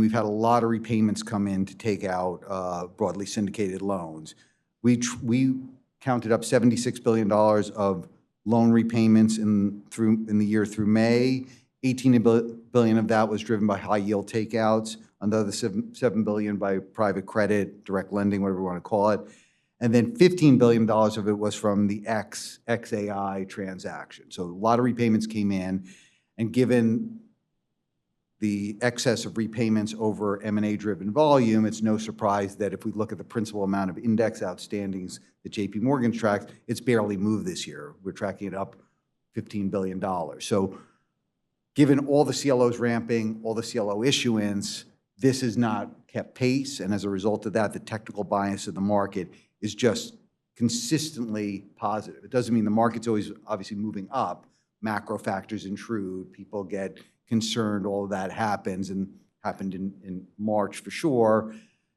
we've had a lot of repayments come in to take out broadly syndicated loans. We counted up $76 billion of loan repayments in the year through May. $18 billion of that was driven by high yield takeouts, another $7 billion by private credit, direct lending, whatever you want to call it. And then $15 billion of it was from the XAI transaction. So a lot of repayments came in, and given the excess of repayments over M&A-driven volume, it's no surprise that if we look at the principal amount of index outstandings that JP Morgan tracks, it's barely moved this year. We're tracking it up $15 billion. So given all the CLOs ramping, all the CLO issuance, this has not kept pace, and as a result of that, the technical bias of the market is just consistently positive. It doesn't mean the market's always obviously moving up. Macro factors intrude, people get concerned, all of that happens, and happened in March for sure,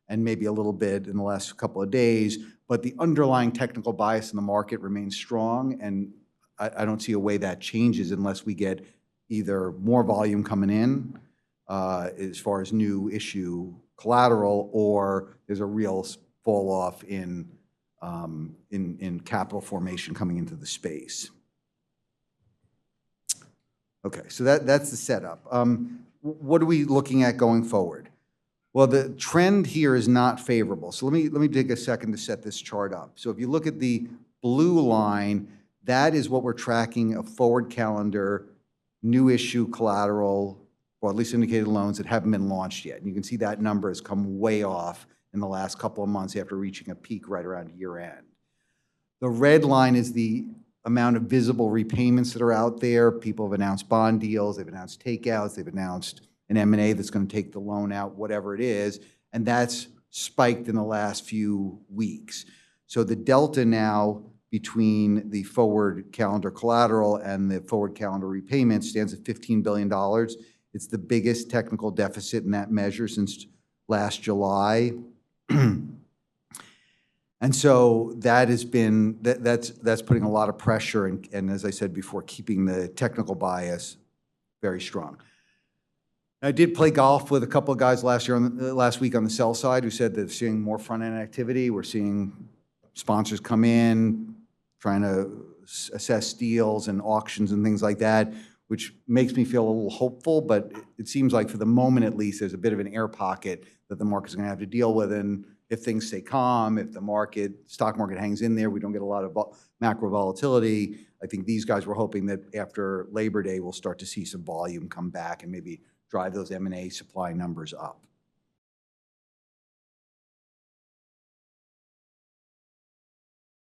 and maybe a little bit in the last couple of days, but the underlying technical bias in the market remains strong, and I don't see a way that changes unless we get either more volume coming in as far as new issue collateral, or there's a real fall off in capital formation coming into the space. Okay, so that's the setup. What are we looking at going forward? Well, the trend here is not favorable. So let me take a second to set this chart up. So if you look at the blue line, that is what we're tracking, a forward calendar, new issue collateral, broadly syndicated loans that haven't been launched yet. And you can see that number has come way off in the last couple of months after reaching a peak right around year end. The red line is the amount of visible repayments that are out there. People have announced bond deals, they've announced takeouts, they've announced an M&A that's going to take the loan out, whatever it is, and that's spiked in the last few weeks. So the delta now between the forward calendar collateral and the forward calendar repayment stands at $15 billion. It's the biggest technical deficit in that measure since last July. And so that has been, that's putting a lot of pressure and as I said before, keeping the technical bias very strong. I did play golf with a couple of guys last week on the sell side who said that they're seeing more front-end activity. We're seeing sponsors come in, trying to assess deals and auctions and things like that, which makes me feel a little hopeful, but it seems like for the moment at least, there's a bit of an air pocket that the market's gonna have to deal with, and if things stay calm, if the stock market hangs in there, we don't get a lot of macro volatility, I think these guys were hoping that after Labor Day, we'll start to see some volume come back and maybe drive those M&A supply numbers up.